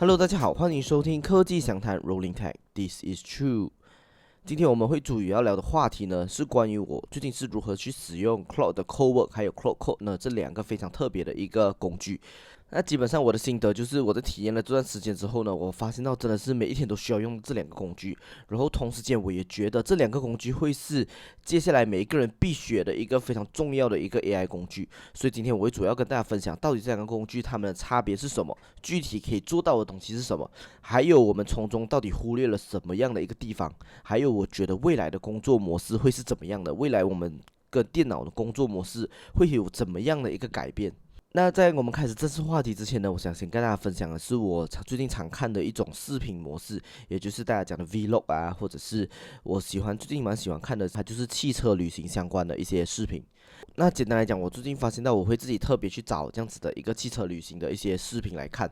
Hello，大家好，欢迎收听科技详谈 Rolling Tech，This is True。今天我们会主要聊的话题呢，是关于我最近是如何去使用 Cloud 的 Cowork 还有 Cloud Code 呢这两个非常特别的一个工具。那基本上我的心得就是我在体验了这段时间之后呢，我发现到真的是每一天都需要用这两个工具，然后同时间我也觉得这两个工具会是接下来每一个人必学的一个非常重要的一个 AI 工具。所以今天我会主要跟大家分享到底这两个工具它们的差别是什么，具体可以做到的东西是什么，还有我们从中到底忽略了什么样的一个地方，还有我觉得未来的工作模式会是怎么样的，未来我们跟电脑的工作模式会有怎么样的一个改变。那在我们开始正式话题之前呢，我想先跟大家分享的是我最近常看的一种视频模式，也就是大家讲的 Vlog 啊，或者是我最近蛮喜欢看的，它就是汽车旅行相关的一些视频。那简单来讲，我最近发现到我会自己特别去找这样子的一个汽车旅行的一些视频来看。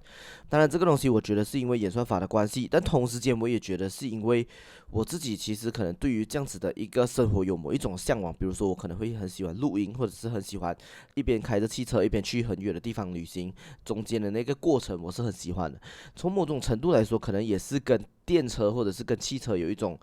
当然，这个东西我觉得是因为演算法的关系，但同时间我也觉得是因为我自己其实可能对于这样子的一个生活有某一种向往，比如说我可能会很喜欢露营，或者是很喜欢一边开着汽车一边去很远的地方旅行，中间的那个过程我是很喜欢的。从某种程度来说，可能也是跟电车或者是跟汽车有一种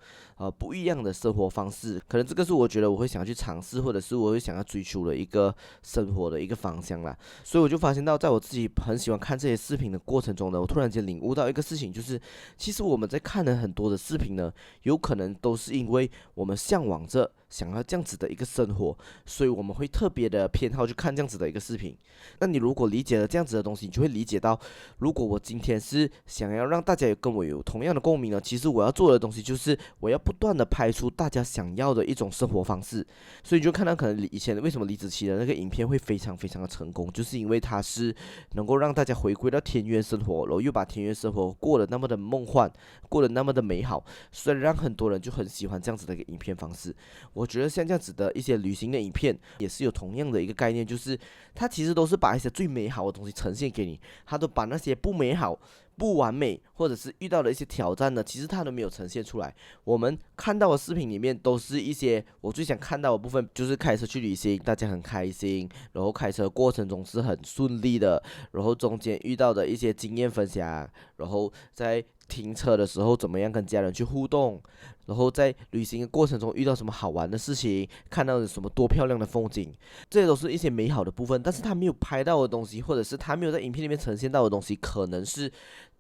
不一样的生活方式，可能这个是我觉得我会想要去尝试，或者是我会想要追求的一个生活的一个方向啦。所以我就发现到，在我自己很喜欢看这些视频的过程中呢，我突然间领悟到一个事情，就是其实我们在看的很多的视频呢，有可能都是因为我们向往着想要这样子的一个生活，所以我们会特别的偏好去看这样子的一个视频。那你如果理解了这样子的东西，你就会理解到，如果我今天是想要让大家跟我有同样的共鸣呢，其实我要做的东西就是我要不断的拍出大家想要的一种生活方式。所以你就看到可能以前为什么李子柒的那个影片会非常非常的成功，就是因为它是能够让大家回归到田园生活，然后又把田园生活过得那么的梦幻，过得那么的美好，所以让很多人就很喜欢这样子的一个影片方式。我觉得像这样子的一些旅行的影片，也是有同样的一个概念，就是它其实都是把一些最美好的东西呈现给你，它都把那些不美好、不完美，或者是遇到的一些挑战呢，其实它都没有呈现出来。我们看到的视频里面都是一些我最想看到的部分，就是开车去旅行，大家很开心，然后开车过程中是很顺利的，然后中间遇到的一些经验分享，然后在停车的时候怎么样跟家人去互动，然后在旅行的过程中遇到什么好玩的事情，看到什么多漂亮的风景，这些都是一些美好的部分。但是他没有拍到的东西，或者是他没有在影片里面呈现到的东西，可能是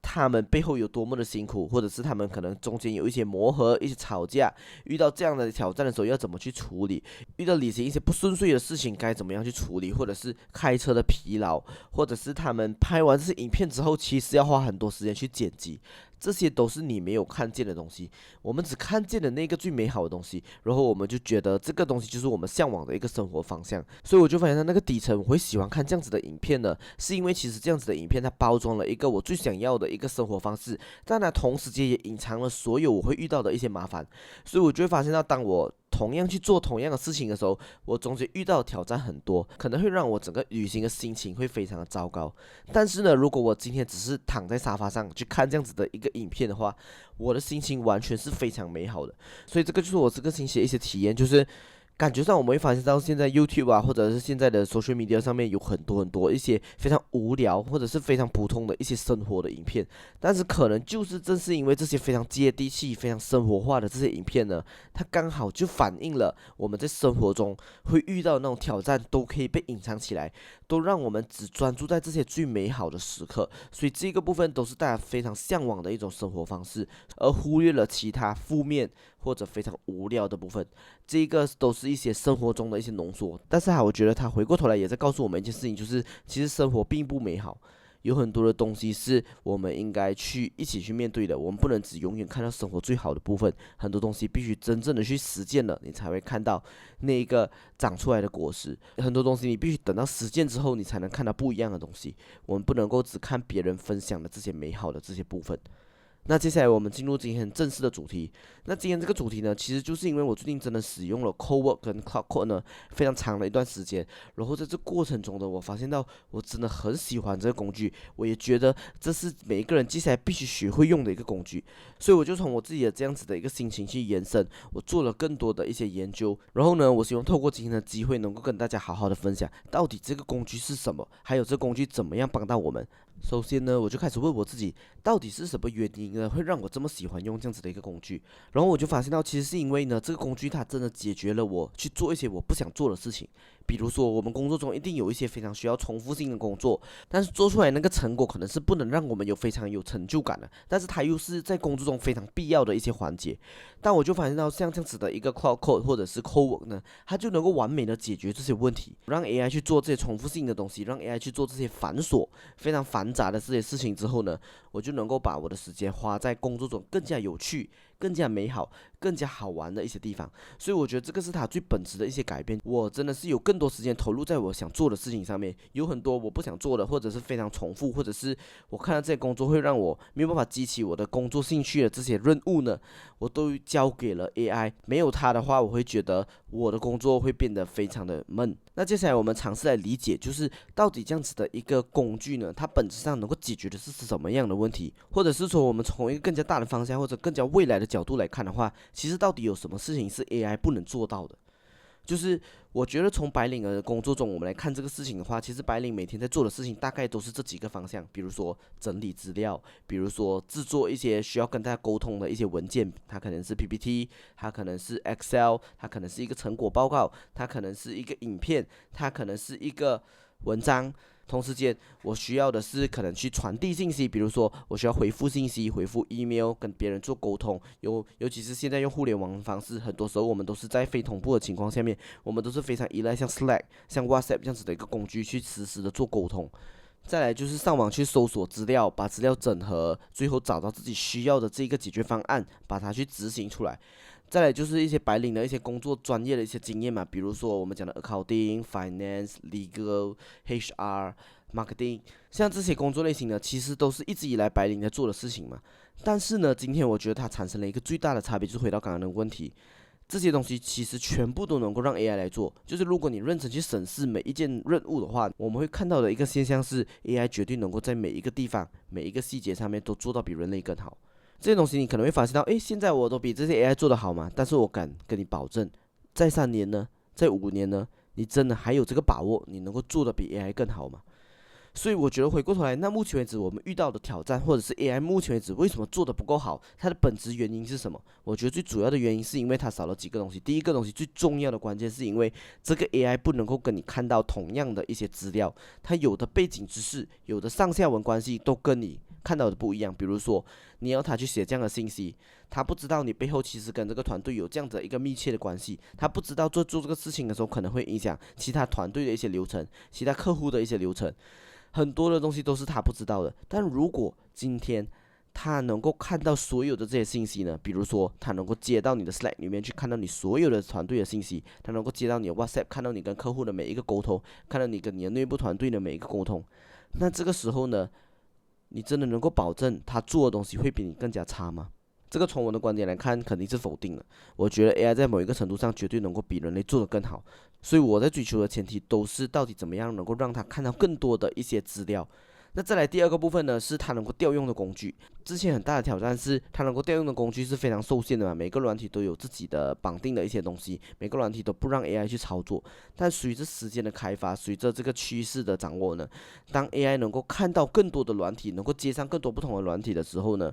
他们背后有多么的辛苦，或者是他们可能中间有一些磨合、一些吵架，遇到这样的挑战的时候要怎么去处理，遇到旅行一些不顺遂的事情该怎么样去处理，或者是开车的疲劳，或者是他们拍完这些影片之后，其实要花很多时间去剪辑，这些都是你没有看见的东西。我们只看见了那个最美好的东西，然后我们就觉得这个东西就是我们向往的一个生活方向。所以我就发现到那个底层，我会喜欢看这样子的影片呢，是因为其实这样子的影片它包装了一个我最想要的一个生活方式，但它同时间也隐藏了所有我会遇到的一些麻烦。所以我就会发现到，当我同样去做同样的事情的时候，我中间遇到的挑战很多，可能会让我整个旅行的心情会非常的糟糕。但是呢，如果我今天只是躺在沙发上去看这样子的一个影片的话，我的心情完全是非常美好的。所以这个就是我这个星期的一些体验，就是感觉上我们会发现到现在 YouTube 啊，或者是现在的 social media 上面有很多很多一些非常无聊或者是非常普通的一些生活的影片，但是可能就是正是因为这些非常接地气、非常生活化的这些影片呢，它刚好就反映了我们在生活中会遇到的那种挑战都可以被隐藏起来，都让我们只专注在这些最美好的时刻，所以这个部分都是大家非常向往的一种生活方式，而忽略了其他负面或者非常无聊的部分。这个都是一些生活中的一些浓缩，但是我觉得他回过头来也在告诉我们一件事情，就是其实生活并不美好，有很多的东西是我们应该去一起去面对的，我们不能只永远看到生活最好的部分，很多东西必须真正的去实践了，你才会看到那一个长出来的果实，很多东西你必须等到实践之后，你才能看到不一样的东西，我们不能够只看别人分享的这些美好的这些部分。那接下来我们进入今天正式的主题。那今天这个主题呢，其实就是因为我最近真的使用了 Cowork 跟 Cloud Code 呢非常长的一段时间，然后在这过程中呢，我发现到我真的很喜欢这个工具，我也觉得这是每一个人接下来必须学会用的一个工具，所以我就从我自己的这样子的一个心情去延伸，我做了更多的一些研究，然后呢，我希望透过今天的机会能够跟大家好好的分享，到底这个工具是什么，还有这个工具怎么样帮到我们。首先呢，我就开始问我自己，到底是什么原因呢，会让我这么喜欢用这样子的一个工具？然后我就发现到，其实是因为呢，这个工具它真的解决了我去做一些我不想做的事情。比如说，我们工作中一定有一些非常需要重复性的工作，但是做出来那个成果可能是不能让我们有非常有成就感的，但是它又是在工作中非常必要的一些环节。但我就发现到，像这样子的一个 Cloud Code 或者是 Code Work 呢，它就能够完美的解决这些问题，让 AI 去做这些重复性的东西，让 AI 去做这些繁琐、非常繁杂的这些事情之后呢，我就能够把我的时间花在工作中更加有趣、更加美好、更加好玩的一些地方。所以我觉得这个是它最本质的一些改变。我真的是有更多时间投入在我想做的事情上面，有很多我不想做的，或者是非常重复，或者是我看到这些工作会让我没有办法激起我的工作兴趣的这些任务呢，我都交给了 AI。没有它的话，我会觉得我的工作会变得非常的闷。那接下来我们尝试来理解，就是到底这样子的一个工具呢，它本质上能够解决的是什么样的问题，或者是说我们从一个更加大的方向或者更加未来的角度来看的话，其实到底有什么事情是 AI 不能做到的？就是我觉得从白领的工作中，我们来看这个事情的话，其实白领每天在做的事情大概都是这几个方向，比如说整理资料，比如说制作一些需要跟大家沟通的一些文件，它可能是 PPT，它可能是 Excel，它可能是一个成果报告，它可能是一个影片，它可能是一个文章。同时间，我需要的是可能去传递信息，比如说我需要回复信息、回复 email，跟别人做沟通。尤其是现在用互联网的方式，很多时候我们都是在非同步的情况下面，我们都是非常依赖像 Slack、像 WhatsApp 这样子的一个工具去实时的做沟通。再来就是上网去搜索资料，把资料整合，最后找到自己需要的这一个解决方案，把它去执行出来。再来就是一些白领的一些工作专业的一些经验嘛，比如说我们讲的 accounting、finance、legal、HR、marketing，像这些工作类型呢，其实都是一直以来白领在做的事情嘛。但是呢，今天我觉得它产生了一个最大的差别，就是回到刚刚的问题，这些东西其实全部都能够让 AI 来做。就是如果你认真去审视每一件任务的话，我们会看到的一个现象是，AI 绝对能够在每一个地方、每一个细节上面都做到比人类更好。这些东西你可能会发现到，诶，现在我都比这些 AI 做得好嘛？但是我敢跟你保证，在3年呢，在5年呢，你真的还有这个把握，你能够做得比 AI 更好吗？所以我觉得回过头来，那目前为止我们遇到的挑战，或者是 AI 目前为止为什么做得不够好，它的本质原因是什么？我觉得最主要的原因是因为它少了几个东西。第一个东西最重要的关键是因为这个 AI 不能够跟你看到同样的一些资料，它有的背景知识，有的上下文关系都跟你看到的不一样。比如说你要他去写这样的信息，他不知道你背后其实跟这个团队有这样的一个密切的关系，他不知道做这个事情的时候可能会影响其他团队的一些流程，其他客户的一些流程。很多的东西都是他不知道的。但如果今天他能够看到所有的这些信息呢，比如说他能够接到你的 Slack 里面去看到你所有的团队的信息，他能够接到你的 WhatsApp 看到你跟客户的每一个沟通，看到你跟你的内部团队的每一个沟通，那这个时候呢，你真的能够保证他做的东西会比你更加差吗？这个从我的观点来看，肯定是否定的。我觉得 AI 在某一个程度上绝对能够比人类做得更好，所以我在追求的前提都是到底怎么样能够让他看到更多的一些资料。那再来第二个部分呢，是它能够调用的工具。之前很大的挑战是它能够调用的工具是非常受限的嘛，每个软体都有自己的绑定的一些东西，每个软体都不让 AI 去操作。但随着时间的开发，随着这个趋势的掌握呢，当 AI 能够看到更多的软体，能够接上更多不同的软体的时候呢，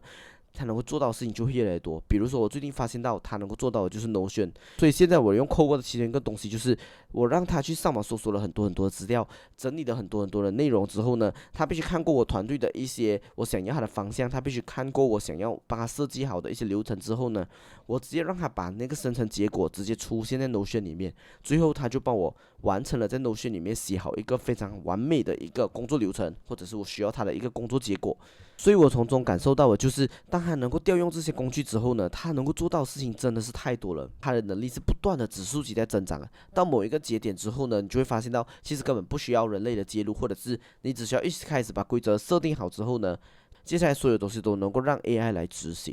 它能够做到的事情就会越来越多。比如说，我最近发现到它能够做到的就是 Notion，所以现在我用 Cover 的其中一个东西就是我让他去上网搜索了很多很多的资料，整理了很多很多的内容之后呢，他必须看过我团队的一些我想要他的方向，他必须看过我想要帮他设计好的一些流程之后呢，我直接让他把那个生成结果直接出现在 Notion 里面，最后他就帮我完成了在 Notion 里面写好一个非常完美的一个工作流程，或者是我需要他的一个工作结果。所以我从中感受到的就是，当他能够调用这些工具之后呢，他能够做到的事情真的是太多了，他的能力是不断的指数级在增长的。到某一个节点之后呢，你就会发现到，其实根本不需要人类的介入，或者是你只需要一开始把规则设定好之后呢，接下来所有东西都能够让 AI 来执行。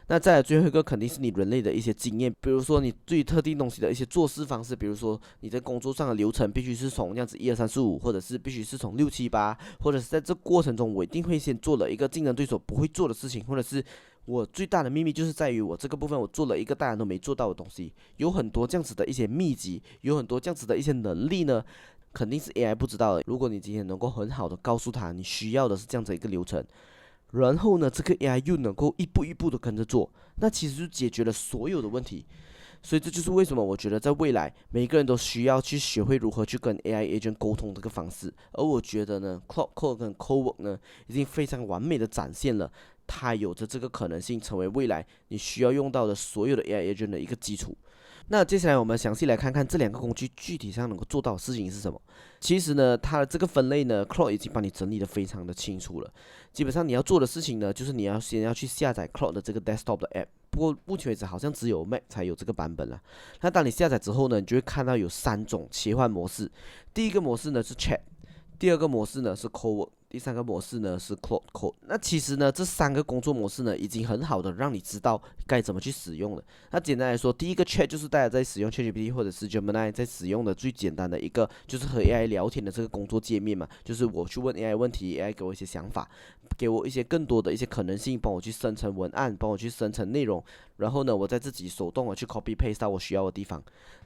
那再来最后一个肯定是你人类的一些经验，比如说你对于特定东西的一些做事方式，比如说你在工作上的流程必须是从这样子1 2 3 4 5，或者是必须是从6 7 8，或者是在这过程中我一定会先做了一个竞争对手不会做的事情，或者是我最大的秘密就是在于我这个部分我做了一个大家都没做到的东西，有很多这样子的一些秘籍，有很多这样子的一些能力呢。肯定是 AI 不知道的。如果你今天能够很好的告诉他你需要的是这样子一个流程，然后呢，这个 AI 又能够一步一步的跟着做，那其实就解决了所有的问题。所以这就是为什么我觉得在未来每个人都需要去学会如何去跟 AI agent 沟通这个方式。而我觉得呢，Claude Code 跟 Cowork 呢，已经非常完美的展现了它有着这个可能性成为未来你需要用到的所有的 AI agent 的一个基础。那接下来我们详细来看看这两个工具具体上能够做到的事情是什么。其实呢，它的这个分类呢，Claude 已经帮你整理的非常的清楚了。基本上你要做的事情呢，就是你要先要去下载 Claude 的这个 desktop 的 app。不过目前为止好像只有 Mac 才有这个版本啦。那当你下载之后呢，你就会看到有3种切换模式。第一个模式呢是 Chat，第二个模式呢是 Cowork，第三个模式呢是 Claude Code。那其实呢，这3个工作模式呢，已经很好的让你知道该怎么去使用了。那简单来说，第一个 Chat 就是大家在使用 ChatGPT 或者是 Gemini 在使用的最简单的一个，就是和 AI 聊天的这个工作界面嘛。就是我去问 AI 问题，AI 给我一些想法，给我一些更多的一些可能性，帮我去生成文案，帮我去生成内容。然后呢，我再自己手动的去 copy paste 到我需要的地方。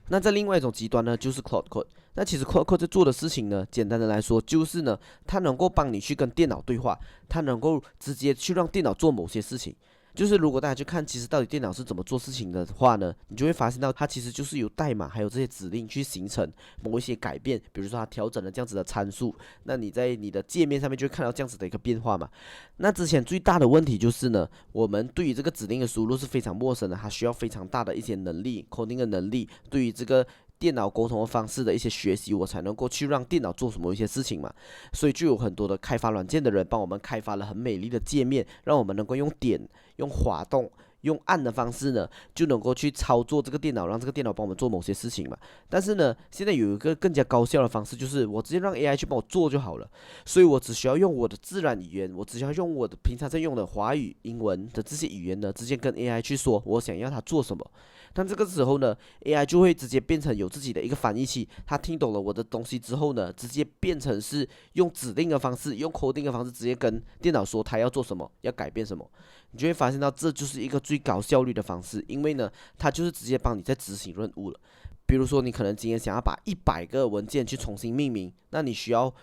那在另外一种极端呢，就是 Claude Code。那其实 Claude Code 在做的事情呢，简单的来说就是呢，它能够帮你去跟电脑对话，它能够直接去让电脑做某些事情。就是如果大家去看，其实到底电脑是怎么做事情的话呢，你就会发现到它其实就是由代码还有这些指令去形成某一些改变，比如说它调整了这样子的参数，那你在你的界面上面就会看到这样子的一个变化嘛。那之前最大的问题就是呢，我们对于这个指令的输入是非常陌生的，它需要非常大的一些能力，coding 的能力，对于这个电脑沟通的方式的一些学习，我才能够去让电脑做什么一些事情嘛。所以就有很多的开发软件的人帮我们开发了很美丽的界面，让我们能够用点、用滑动、用按的方式呢，就能够去操作这个电脑，让这个电脑帮我们做某些事情嘛。但是呢，现在有一个更加高效的方式，就是我直接让 AI 去帮我做就好了。所以我只需要用我的自然语言，我只需要用我的平常在用的华语、英文的这些语言呢，直接跟 AI 去说我想要它做什么。但这个时候呢，AI 就会直接变成有自己的一个翻译器，它听懂了我的东西之后呢，直接变成是用指令的方式，用 coding 的方式，直接跟电脑说它要做什么，要改变什么。你就会发现到这就是一个最高效率的方式，因为呢，它就是直接帮你在执行任务了。比如说，你可能今天想要把100个文件去重新命名，那你需要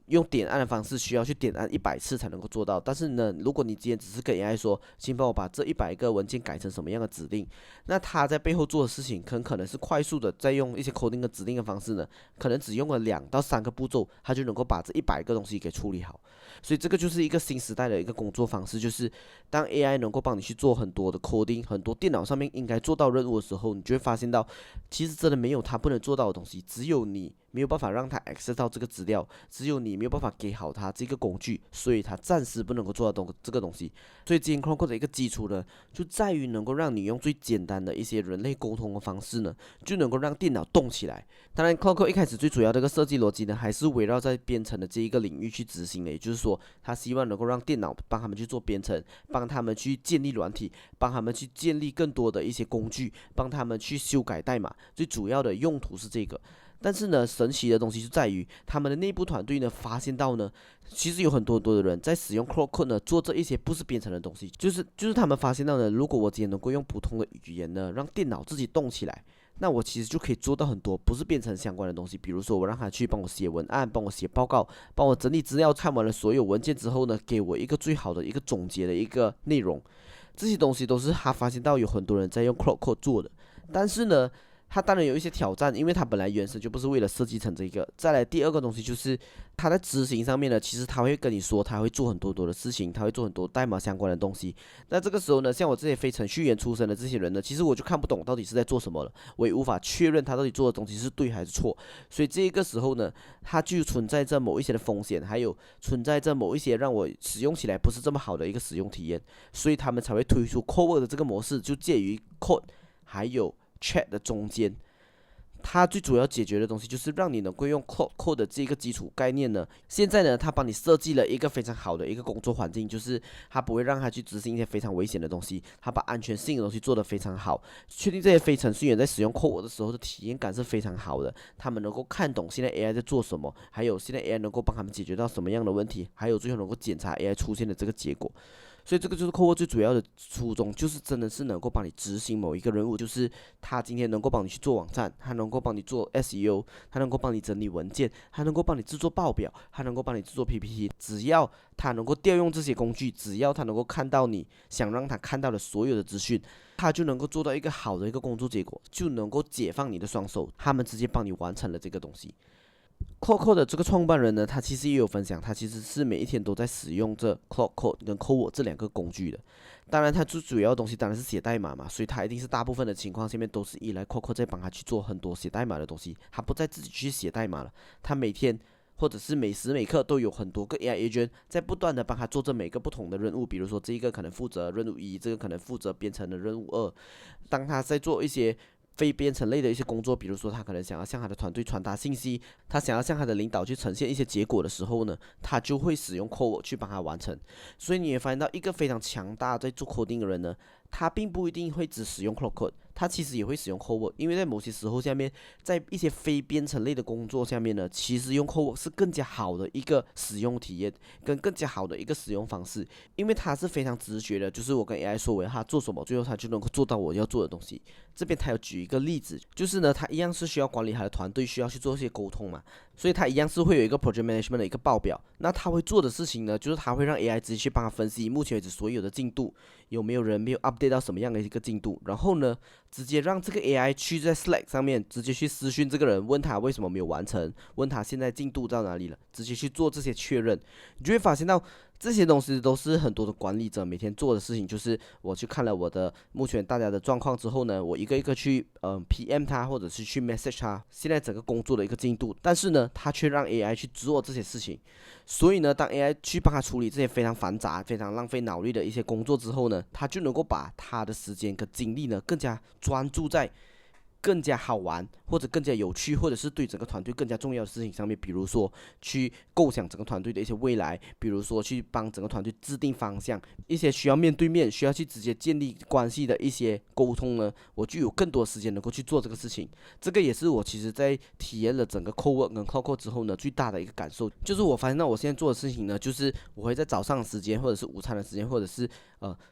用点按的方式，需要去点按100次才能够做到。但是呢，如果你今天只是跟 AI 说，请帮我把这100个文件改成什么样的指令，那他在背后做的事情很可能是快速的，在用一些 coding 的指令的方式呢，可能只用了2到3个步骤，他就能够把这100个东西给处理好。所以这个就是一个新时代的一个工作方式，就是当 AI 能够帮你去做很多的 coding，很多电脑上面应该做到任务的时候，你就会发现到，其实真的没有他不能做到的东西，只有你没有办法让他 access 到这个资料，只有你没有办法给好他这个工具，所以他暂时不能够做到这个东西。所以今天 Claude 的一个基础呢，就在于能够让你用最简单的一些人类沟通的方式呢，就能够让电脑动起来。当然 Claude 一开始最主要的一个设计逻辑呢，还是围绕在编程的这一个领域去执行的，也就是说，他希望能够让电脑帮他们去做编程，帮他们去建立软体，帮他们去建立更多的一些工具，帮他们去修改代码。最主要的用途是这个。但是呢，神奇的东西就在于他们的内部团队呢，发现到呢，其实有很多的人在使用 Claude Code 呢，做这一些不是编程的东西，就是他们发现到呢，如果我今天能够用普通的语言呢，让电脑自己动起来，那我其实就可以做到很多不是编程相关的东西，比如说我让他去帮我写文案，帮我写报告，帮我整理资料，看完了所有文件之后呢，给我一个最好的一个总结的一个内容，这些东西都是他发现到有很多人在用 Claude Code 做的，但是呢。它当然有一些挑战，因为它本来原生就不是为了设计成这个。再来第二个东西就是它在执行上面呢，其实它会跟你说，它会做很多的事情，它会做很多代码相关的东西。那这个时候呢，像我这些非程序员出身的这些人呢，其实我就看不懂到底是在做什么了，我也无法确认他到底做的东西是对还是错。所以这个时候呢，它就存在着某一些的风险，还有存在着某一些让我使用起来不是这么好的一个使用体验。所以他们才会推出 Cowork 的这个模式，就介于 Code 还有Chat 的中间，它最主要解决的东西就是让你能够用 Code 的这个基础概念呢。现在呢，它帮你设计了一个非常好的一个工作环境，就是它不会让它去执行一些非常危险的东西，它把安全性的东西做得非常好，确定这些非程序员在使用 Code 的时候的体验感是非常好的。他们能够看懂现在 AI 在做什么，还有现在 AI 能够帮他们解决到什么样的问题，还有最后能够检查 AI 出现的这个结果。所以这个就是 Code 最主要的初衷，就是真的是能够帮你执行某一个任务，就是他今天能够帮你去做网站，他能够帮你做 SEO，他能够帮你整理文件，他能够帮你制作报表，他能够帮你制作 PPT，只要他能够调用这些工具，只要他能够看到你想让他看到的所有的资讯，他就能够做到一个好的一个工作结果，就能够解放你的双手，他们直接帮你完成了这个东西。Claude Code 的这个创办人呢，他其实也有分享，他其实是每一天都在使用这 Claude Code 跟 Code 这两个工具的。当然，他最主要的东西当然是写代码嘛，所以他一定是大部分的情况下面都是依赖 Claude Code 在帮他去做很多写代码的东西，他不再自己去写代码了，他每天或者是每时每刻都有很多个 AI agent 在不断的帮他做着每个不同的任务，比如说这一个可能负责任务1，这个可能负责编程的任务2。当他在做一些非编程类的一些工作，比如说他可能想要向他的团队传达信息，他想要向他的领导去呈现一些结果的时候呢，他就会使用 Code 去帮他完成。所以你也发现到一个非常强大在做 coding 的人呢，他并不一定会只使用 Claude Code，他其实也会使用 Code， 因为在某些时候下面，在一些非编程类的工作下面呢，其实用 Code 是更加好的一个使用体验，跟更加好的一个使用方式，因为它是非常直觉的，就是我跟 AI 说我要他做什么，最后他就能够做到我要做的东西。这边他有举一个例子，就是呢，他一样是需要管理他的团队，需要去做一些沟通嘛，所以他一样是会有一个 project management 的一个报表。那他会做的事情呢，就是他会让 AI 直接去帮他分析目前为止所有的进度，有没有人没有 update 到什么样的一个进度，然后呢，直接让这个 AI 去在 Slack 上面直接去私讯这个人，问他为什么没有完成，问他现在进度到哪里了，直接去做这些确认，你就会发现到这些东西都是很多的管理者每天做的事情，就是我去看了我的目前大家的状况之后呢，我一个一个去PM 他，或者是去 message 他现在整个工作的一个进度，但是呢，他却让 AI 去做这些事情，所以呢，当 AI 去帮他处理这些非常繁杂、非常浪费脑力的一些工作之后呢，他就能够把他的时间跟精力呢更加专注在更加好玩或者更加有趣，或者是对整个团队更加重要的事情上面，比如说去构想整个团队的一些未来，比如说去帮整个团队制定方向，一些需要面对面、需要去直接建立关系的一些沟通呢，我就有更多时间能够去做这个事情。这个也是我其实在体验了整个 Code 跟 Cloud Code 之后呢，最大的一个感受，就是我发现到我现在做的事情呢，就是我会在早上的时间，或者是午餐的时间，或者是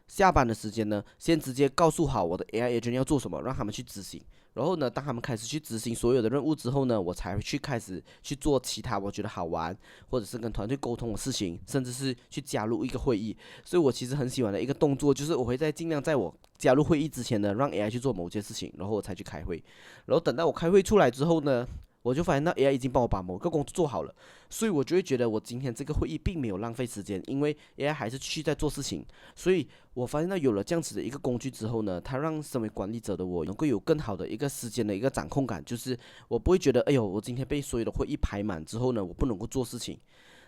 下班的时间呢，先直接告诉好我的 AI agent 要做什么，让他们去执行。然后呢，当他们开始去执行所有的任务之后呢，我才会去开始去做其他我觉得好玩，或者是跟团队沟通的事情，甚至是去加入一个会议。所以我其实很喜欢的一个动作，就是我会尽量在我加入会议之前呢，让 AI 去做某件事情，然后我才去开会。然后等到我开会出来之后呢，我就发现到 AI 已经帮我把某个工作做好了，所以我就会觉得我今天这个会议并没有浪费时间，因为 AI 还是继续在做事情。所以我发现到有了这样子的一个工具之后呢，它让身为管理者的我能够有更好的一个时间的一个掌控感，就是我不会觉得，哎呦，我今天被所有的会议排满之后呢，我不能够做事情。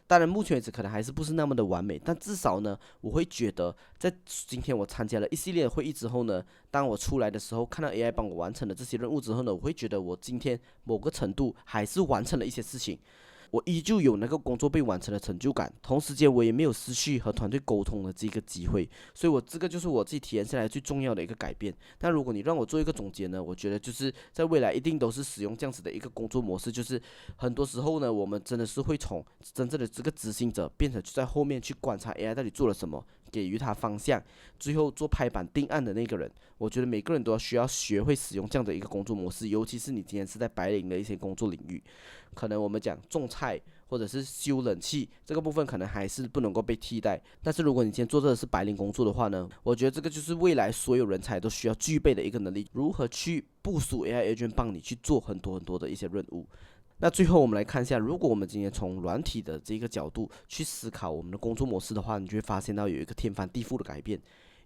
当然，目前为止可能还是不是那么的完美，但至少呢，我会觉得在今天我参加了一系列的会议之后呢，当我出来的时候，看到 AI 帮我完成了这些任务之后呢，我会觉得我今天某个程度还是完成了一些事情。我依旧有那个工作被完成的成就感，同时间我也没有失去和团队沟通的这个机会，所以我这个就是我自己体验下来最重要的一个改变。那如果你让我做一个总结呢，我觉得就是在未来一定都是使用这样子的一个工作模式，就是很多时候呢，我们真的是会从真正的这个执行者变成就在后面去观察 AI 到底做了什么，给予他方向，最后做拍板定案的那个人。我觉得每个人都要需要学会使用这样的一个工作模式，尤其是你今天是在白领的一些工作领域，可能我们讲种菜或者是修冷气这个部分可能还是不能够被替代，但是如果你今天做这的是白领工作的话呢，我觉得这个就是未来所有人才都需要具备的一个能力，如何去部署 AI agent 帮你去做很多很多的一些任务。那最后我们来看一下，如果我们今天从软体的这个角度去思考我们的工作模式的话，你就会发现到有一个天翻地覆的改变。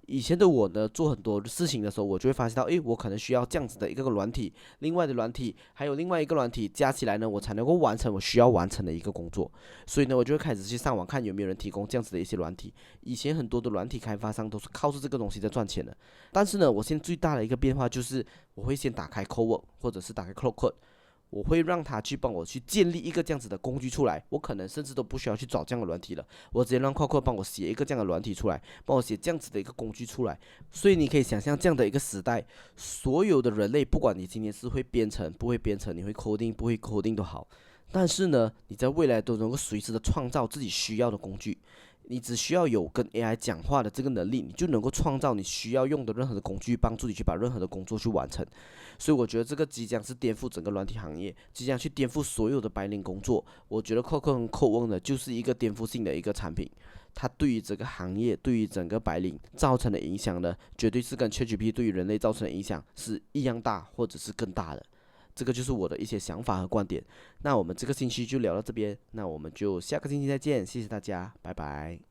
以前的我呢，做很多事情的时候，我就会发现到，诶，我可能需要这样子的一个软体，另外的软体，还有另外一个软体加起来呢，我才能够完成我需要完成的一个工作。所以呢，我就会开始去上网看有没有人提供这样子的一些软体。以前很多的软体开发商都是靠着这个东西在赚钱的，但是呢，我现在最大的一个变化就是，我会先打开 Codework 或者是打开 Claude Code。我会让他去帮我去建立一个这样子的工具出来，我可能甚至都不需要去找这样的软体了，我直接让 Coco 帮我写一个这样的软体出来，帮我写这样子的一个工具出来。所以你可以想象这样的一个时代，所有的人类，不管你今天是会编程不会编程，你会 coding 不会 coding 都好，但是呢，你在未来都能够随时的创造自己需要的工具。你只需要有跟 AI 讲话的这个能力，你就能够创造你需要用的任何的工具，帮助你去把任何的工作去完成。所以我觉得这个即将是颠覆整个软体行业，即将去颠覆所有的白领工作。我觉得 Code 和 Code 呢，就是一个颠覆性的一个产品。它对于整个行业，对于整个白领造成的影响呢，绝对是跟 ChatGPT 对于人类造成的影响是一样大，或者是更大的。这个就是我的一些想法和观点。那我们这个星期就聊到这边，那我们就下个星期再见，谢谢大家，拜拜。